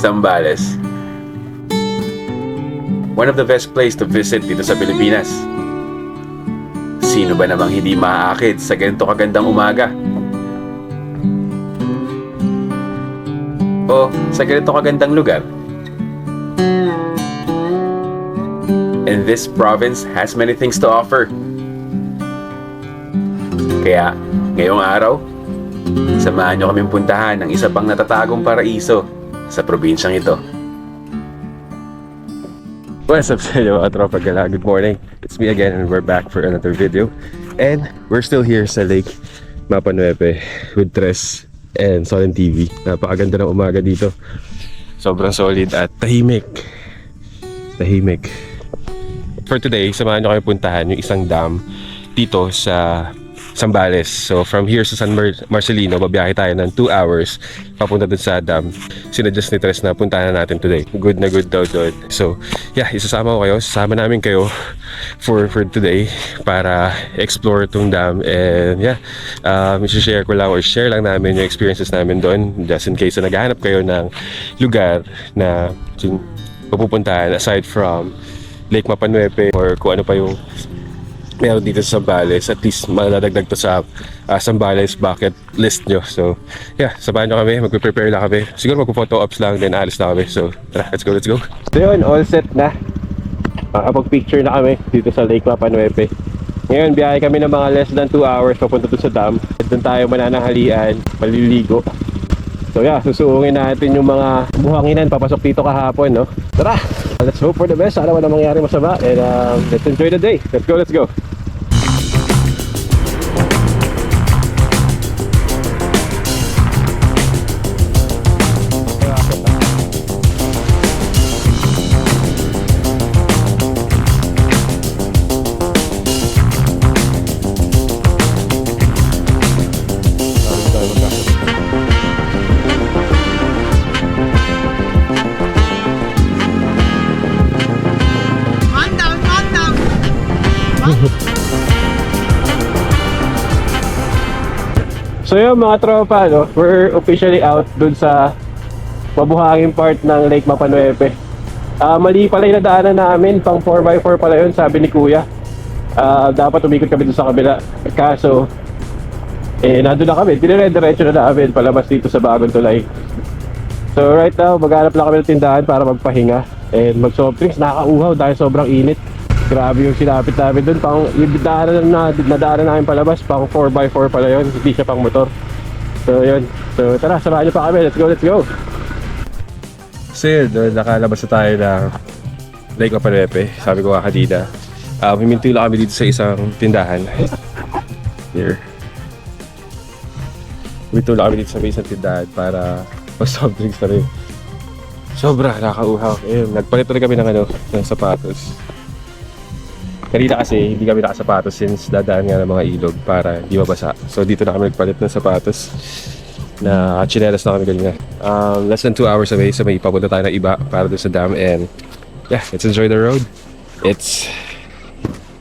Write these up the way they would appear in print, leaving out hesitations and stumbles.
Zambales. One of the best place to visit dito sa Pilipinas. Sino ba namang hindi maaakit sa ganito kagandang umaga? O sa ganito kagandang lugar? And this province has many things to offer. Kaya, ngayong araw, samahan nyo kaming puntahan ng isa pang natatagong paraiso sa probinsyang ito. What's up sa inyo mga tropa gala? Good morning. It's me again and we're back for another video. And we're still here sa Lake Mapa Nuepe with Tres and Solent TV. Napakaganda ng umaga dito. Sobrang solid at tahimik. Tahimik. For today, samahan nyo kayo puntahan yung isang dam dito sa Zambales. So from here sa San Marcelino, babiyahe tayo ng 2 hours papunta dun sa dam. Sinuggest ni Tres na puntahan na natin today. Good na good daw doon. So yeah, isasama ko kayo. Sasama namin kayo for today para explore itong dam. And yeah, share ko lang or share lang namin yung experiences namin doon. Just in case na naghahanap kayo ng lugar na pupuntahan aside from Lake Mapa Nuepe or kung ano pa yung meron dito sa Zambales, at least maladagdag to sa Zambales bucket list nyo. So yeah, sabahan nyo kami, magpe-prepare lang kami. Siguro magpo-photo ops lang, then alis na kami. So tara, let's go. So yun, all set na. Makapag-picture na kami dito sa Lake Mapa Nuepe. Ngayon, biyahe kami ng mga less than 2 hours papunta doon sa dam. At doon tayo mananahalian, maliligo. So yeah, susuungin natin yung mga buhanginan papasok dito kahapon, no? Tara! Let's hope for the best. Sana wala mangyari masama. And let's enjoy the day. Let's go. So yun mga tropa, no? We're officially out dun sa mabuhanging part ng Lake Mapa Nuepe. Mali pala yung nadaanan namin, pang 4x4 pala yun, sabi ni Kuya. Dapat umikot kami dun sa kabila. Kaso, nandun na kami, dinire-diretso na namin palabas dito sa bagong tulay. So right now, maghanap lang kami ng tindahan para magpahinga and mag-soft drinks. Nakakauhaw dahil sobrang init. Grabe yung sinapit namin dun. Yung nadaanan namin palabas, pang 4x4 pala yun, hindi siya pang motor. So yun. So tara, samahan nyo pa kami. Let's go. So yun, nakalabas na tayo ng Lake Mapa Nuepe. Sabi ko kanina, huminto lang kami dito sa isang tindahan. Here. Huminto lang kami dito sa isang tindahan para mag-soft drinks na rin. Sobra, nakakauhaw. Ayun, nagpalit na rin kami ng sapatos. Kanina kasi hindi kami nakasapatos since dadaan nga ng mga ilog para hindi mabasa. So dito na kami nagpalit ng sapatos na chinelas na kami kanina. Less than 2 hours away, so may papunta tayo ng iba para doon sa dam. And yeah, let's enjoy the road. It's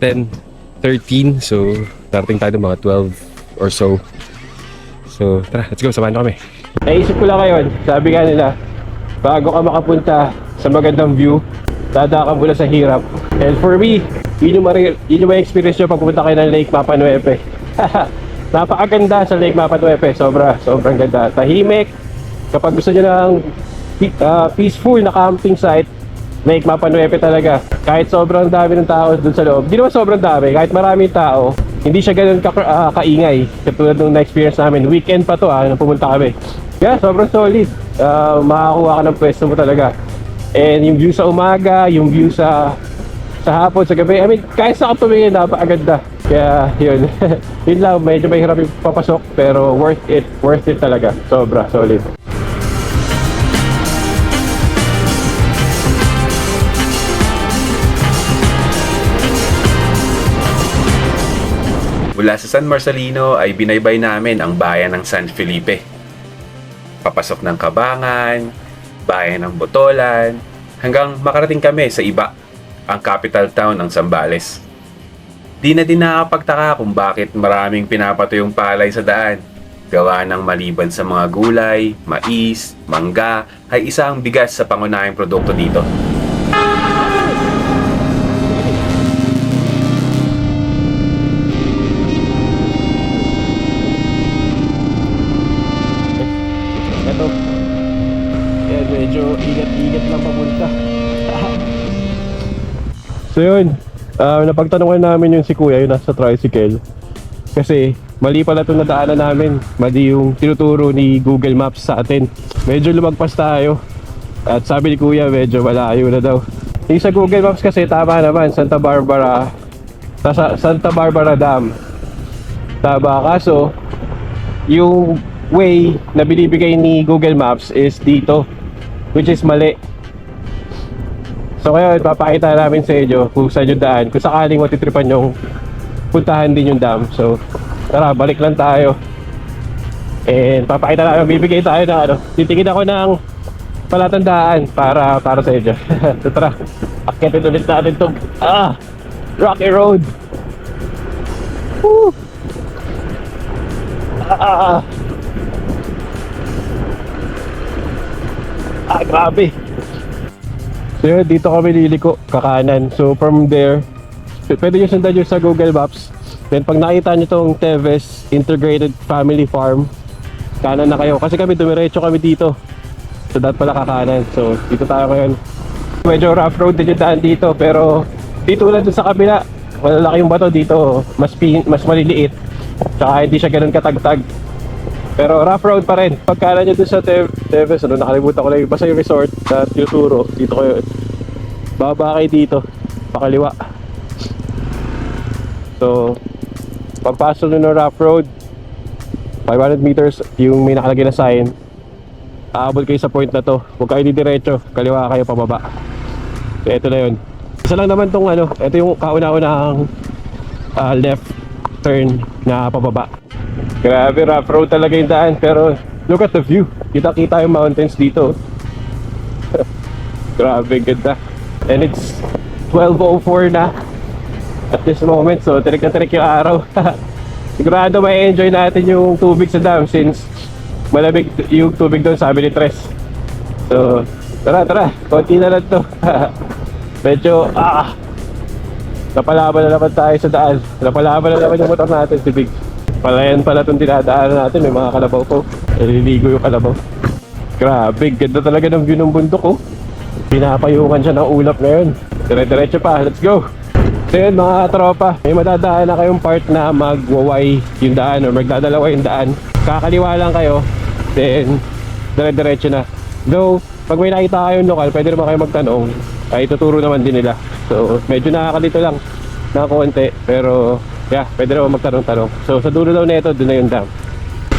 10:13, so darating tayo ng mga 12 or so. So tara, let's go, samahan nyo kami. Naisip ko lang ngayon, sabi nga nila, bago ka makapunta sa magandang view, dadaan ka muna sa hirap. And for me, yun yung may experience nyo pag pupunta kayo ng Lake Mapa Nuepe. Napakaganda sa Lake Mapa Nuepe. Sobrang ganda. Tahimik. Kapag gusto nyo ng peaceful na camping site, Lake Mapa Nuepe talaga. Kahit sobrang dami ng tao dun sa loob. Hindi naman sobrang dami. Kahit maraming tao, hindi siya ganun kaingay. Katulad nung na-experience namin. Weekend pa to nung pumunta kami. Kaya sobrang solid. Makakuha ka ng pwesto mo talaga. And yung view sa umaga, yung view sa hapon, sa gabi, I mean, kahit sa tumingin, napakaganda. Kaya yun, yun lang, medyo mahirap yung papasok, pero worth it talaga. Sobra, solid. Mula sa San Marcelino ay binaybay namin ang bayan ng San Felipe. Papasok ng Cabangan, bayan ng Botolan, hanggang makarating kami sa Iba, ang capital town ng Zambales. Di na din nakapagtaka kung bakit maraming pinapatuyong palay sa daan. Gawa ng maliban sa mga gulay, mais, mangga, ay isa ang bigas sa pangunahing produkto dito. Ito. Ayan, medyo ingat-ingat lang papunta. So yun, napagtanungan namin yung si kuya, yung nasa tricycle. Kasi mali pala itong nadaanan namin. Mali yung tinuturo ni Google Maps sa atin. Medyo lumagpas tayo. At sabi ni kuya, medyo malayo na daw. Yung sa Google Maps kasi tama naman, Santa Barbara Dam. Tama, kaso yung way na binibigay ni Google Maps is dito, which is mali. So ngayon, papakita namin sa inyo kung saan yung daan, kung sakaling matitripan yung puntahan din yung dam. So tara, balik lang tayo. And papakita namin, bibigay tayo ng ano, titingin ako ng palatandaan para sa inyo. So tara, akitin ulit natin itong rocky road. Woo! Grabe. So yun, dito kami liliko, kakanan. So from there, pwede nyo sundan yun sa Google Maps. Then pag nakita nyo tong Teves Integrated Family Farm, kanan na kayo. Kasi kami dumiretso kami dito. So dapat pala kakanan. So dito tayo ngayon. Medyo rough road din yung daan dito. Pero dito ulan dun sa kabila, malalaki yung bato dito. Mas maliliit. Tsaka hindi siya ganun katagtag. Pero rough road pa rin. Pagkanan nyo dun sa Teves, nakalimutan ko lang yung basta yung resort na tinuturo. Dito kayo. Baba kayo dito. Pakaliwa. So, pagpasok nyo ng rough road, 500 meters yung may nakalagay na sign. Aabot kayo sa point na to. Huwag kayo didiretso. Kaliwa kayo pababa. So, ito na yun. Isa lang naman tong ano. Ito yung kauna-unahang left turn na pababa. Grabe, rough road talaga yung daan. Pero look at the view. Kita-kita yung mountains dito. Grabe, ganda. And it's 12:04 na at this moment. So tirik na tirik yung araw. Sigurado may enjoy natin yung tubig sa dam since malamig yung tubig doon, sabi ni Tres. So tara, konti na lang to. Medyo napalaban na naman tayo sa daan. Napalaban na naman yung motor natin, si Big. Palayan pala itong dinadaanan natin. May mga kalabaw po. Naliligo yung kalabaw. Grabe, ganda talaga ng view ng bundok, oh. Pinapayungan siya ng ulap ngayon. Dire-diretso pa, let's go. So yun mga tropa, may madadaan na kayong part na magwaway yung daan or magdadalawa yung daan. Kakaliwa lang kayo, then dire-diretso na. Though, pag may nakita kayong lokal, pwede naman kayo magtanong. Ay tuturo naman din nila. So medyo nakakalito lang na konti, pero yeah, pwede naman magtanong-tanong. So sa dulo daw nito, doon na yung dam.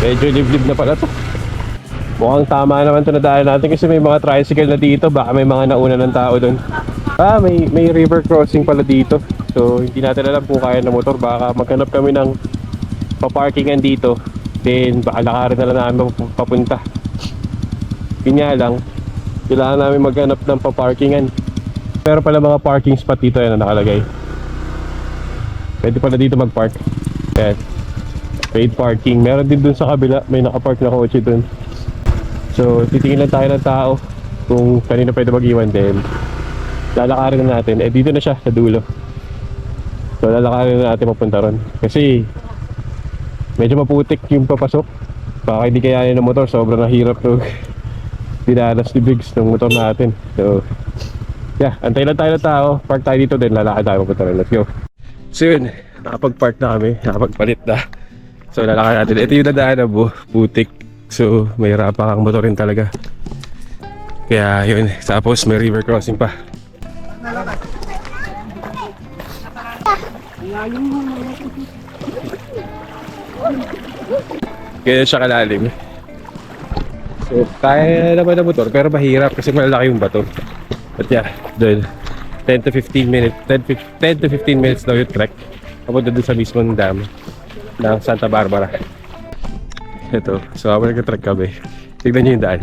Medyo liblib na pala to. Mukhang tama naman ito na dahil natin kasi may mga tricycle na dito. Baka may mga nauna ng tao doon. May river crossing pala dito. So hindi natin alam kung kaya ng motor. Baka maghanap kami ng paparkingan dito. Then baka lakarin na lang namin papunta. Yun nga lang, kailangan namin maghanap ng paparkingan. Pero pala mga parking spot dito yan na nakalagay. Pwede pala dito mag-park. Ayan. Paid parking. Meron din dun sa kabila. May nakapark na kotse dun. So, titingin lang tayo ng tao kung kanina pwede mag-iwan din. Lalakarin na natin. Dito na siya sa dulo. So, lalakarin na natin mapunta ron. Kasi, medyo maputik yung papasok. Baka hindi kayanin ng motor. Sobrang nahirap to. Dinanas ni Biggs ng motor natin. So, yeah. Antay lang tayo ng tao. Park tayo dito din. Lalakad tayo mapunta ron. Let's go. So yun, nakapag-park na kami, nakapagpalit na. So lalakad natin. Ito yung dadaan na putik. So may hirapan kang motorin talaga. Kaya yun, tapos may river crossing pa. Kaya siya kalalim. So kaya naman ng motor pero mahirap kasi malalaki yung bato. At yeah, doon 10 to 15 minutes daw yung trek papunta dun sa mismong dam ng Santa Barbara. Ito, so habang nag-trek kami, tignan nyo yung daan.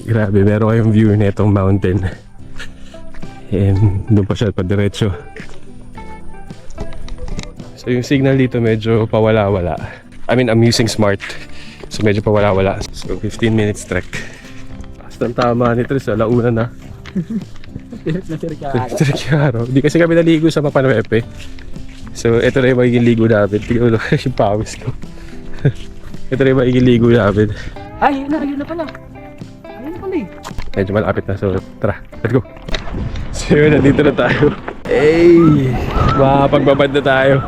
Grabe, meron kayong view na itong mountain. And doon pa siya pa diretso. So yung signal dito medyo pawala-wala. I mean, I'm using smart. So medyo pawala-wala. So 15 minutes trek. Basta tama ni Tris, alauna na. Trek yung araw. Hindi kasi kami naligo sa Mapanuepe. So ito na yung magiging ligo namin. Tingnan mo yung pawis ko. Ito na yung magiging ligo namin. Ay, yun na pala. Ayun na pala eh. Medyo malapit na. So tara, let's go. So yun, nandito na tayo. Hey! Makapagbabad na tayo.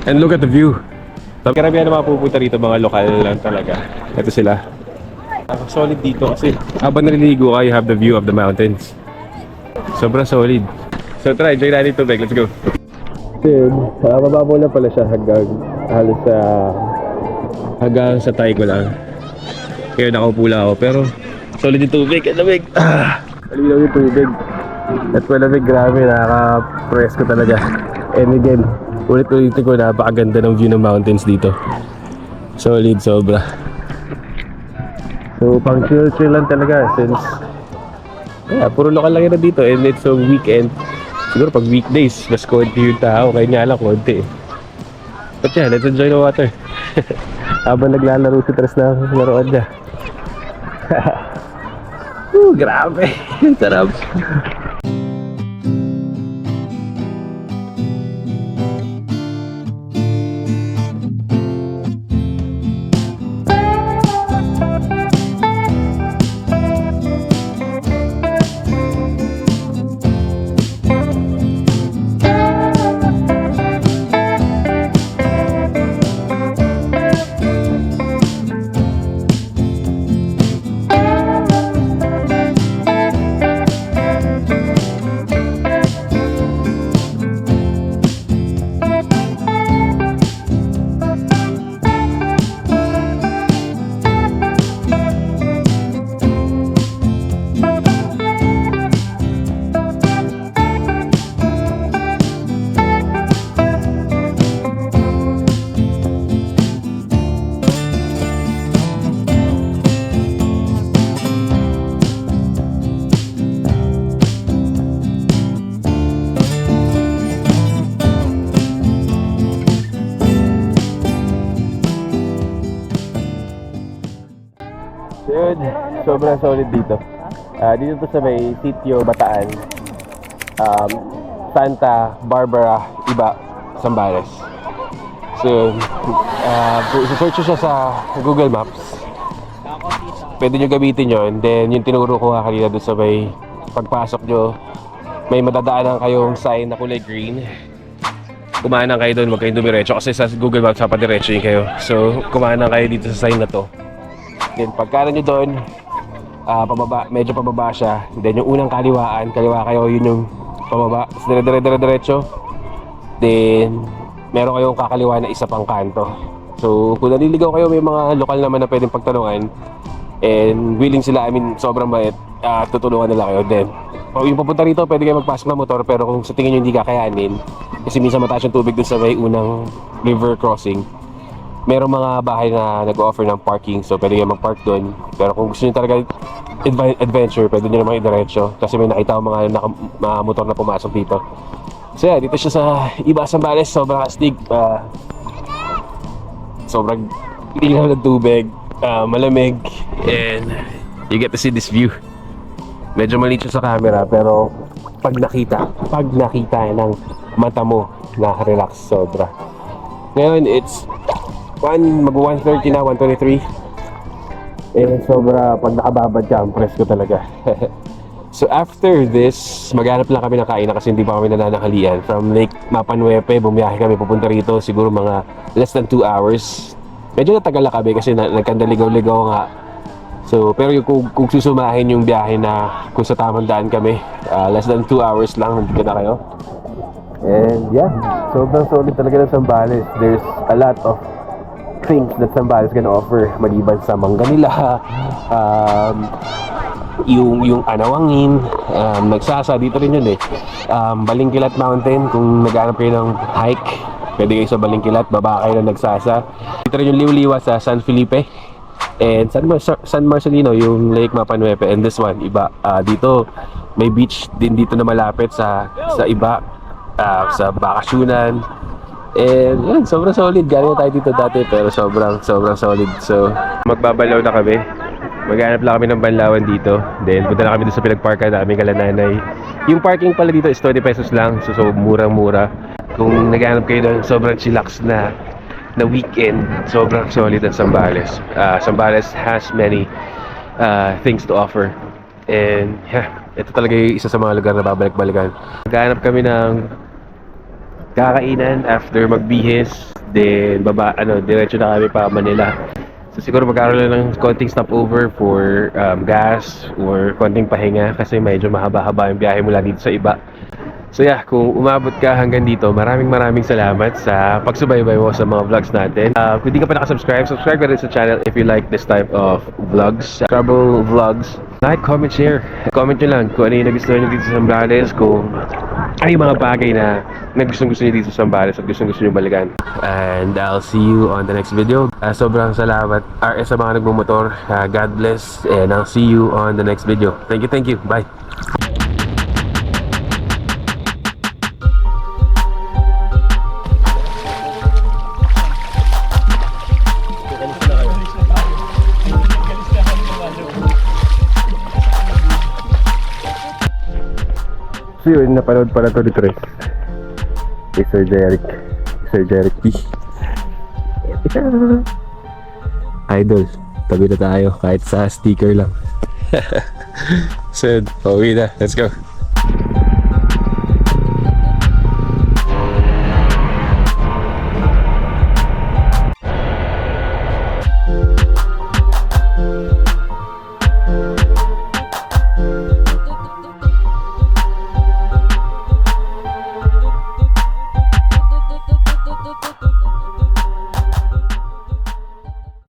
And look at the view. So, karamihan na mapupunta rito, mga lokal lang talaga. Ito sila. Solid dito kasi habang naliligo ka, you have the view of the mountains. Sobrang solid. So try, enjoy natin ito, Bek. Let's go. Then, mababaw na pala siya hanggang halos hanggang sa tayo ko lang. Ngayon nakaupo lang ako, pero solid yung tubig. Ang lamig. Malinaw yung tubig. At malamig, grabe, nakaka-press ko talaga. And again, ulit-ulitin ko, napakaganda ng view ng mountains dito. Solid, sobra. So, pang chill-chill lang talaga since puro lokal lang yun dito and it's a weekend. Siguro pag weekdays, mas konti yung tao, kaya nga lang konti. But yeah, let's enjoy the water. Habang naglalaro si Tres na laruan niya. Grabe, sarap. Yun, sobrang solid dito. Dito po sa may Sitio Bataan, Santa Barbara, Iba, Zambales. So, search siya sa Google Maps. Pwede nyo gamitin yun. Then, yung tinuro ko nga kanina doon sa may pagpasok nyo, may madadaanan kayong sign na kulay green. Kumanan kayo doon, huwag kayong dumiretso kasi sa Google Maps papadiretso yun kayo. So, kumanan kayo dito sa sign na to. Then pagkanan nyo doon, pababa, medyo pababa siya. Then yung unang kaliwa kayo, yun yung pababa. Tapos dire-diretso. Then meron kayong kakaliwa na isa pang kanto. So kung naliligaw kayo, may mga lokal naman na pwedeng pagtanungan. And willing sila, sobrang bait, tutulungan nila kayo. Then yung papunta rito, pwede kayo magpasok ng motor. Pero kung sa tingin nyo hindi kakayanin, kasi minsan mataas yung tubig doon sa may unang river crossing, merong mga bahay na nag-offer ng parking, so pwede kayo mag-park doon. Pero kung gusto nyo talaga adventure, pwede nyo naman idiretso kasi may nakita ko mga motor na pumasok dito. So yeah, dito siya sa Iba, Zambales. Sobrang astig, sobrang ilaw ng tubig, malamig, and you get to see this view. Medyo maliit siya sa camera, pero pag nakita ng mata mo, nakaka-relax sobra. Ngayon, it's mag-1:30 na, 1:23. Sobra, pag nakababad ka, ang press ko talaga. So after this, maghanap lang kami ng kainan kasi hindi pa kami nananakalian. From Lake Mapanuepe, bumiyahe kami pupunta rito, siguro mga less than 2 hours. Medyo natagal na kami kasi nagkandaligaw-ligaw nga. So, pero kung susumahin yung biyahe na kung sa tamang daan kami, less than 2 hours lang, nandito na kayo. And yeah, sobrang solid talaga ng Zambales. There's a lot of things that Zambales can offer maliban sa mangga nila, yung Anawangin, Nagsasa, dito rin yun Balingkilat Mountain, kung naghanap kayo ng hike, pwede kayo sa Balingkilat, baba kayo ng Nagsasa. Dito rin yung Liwliwa sa San Felipe and San Marcelino, yung Lake Mapanuepe, and this one, Iba. Dito may beach din dito na malapit sa Iba, sa Bakasyunan. And yun, sobrang solid. Galing na tayo dito dati pero sobrang solid. So, magbabalaw na kami. Maghanap lang kami ng banlawan dito. Then, punta na kami dito sa pinagparkan namin kala nanay. Yung parking pala dito is 20 pesos lang. So murang-mura. Kung naghanap kayo ng sobrang chillax na weekend, sobrang solid ang Zambales. Zambales has many things to offer. And yeah, ito talaga yung isa sa mga lugar na babalik-balikan. Maghanap kami ng kakainan after magbihis. Then, diretso na kami pa Manila. So siguro magkaroon lang ng konting stopover for gas or konting pahinga kasi medyo mahaba-haba yung biyahe mula dito sa iba. So yeah, kung umabot ka hanggang dito, maraming salamat sa pagsubaybay mo sa mga vlogs natin. Kung di ka pa nakasubscribe, subscribe ka rin sa channel if you like this type of vlogs, travel vlogs. Like, comment, share. Comment nyo lang kung ano yung nagustuhan nyo dito sa Zambales, kung ano yung mga bagay na gustong-gusto nyo dito sa Zambales at gustong-gusto nyo balikan. And I'll see you on the next video. Sobrang salamat RS sa mga nagmumotor. God bless and I'll see you on the next video. Thank you. Bye. So yun, napanood pala to ni Tres kay Sir Jeric P. Idol, tabi na tayo kahit sa sticker lang. So, pauwi na, let's go.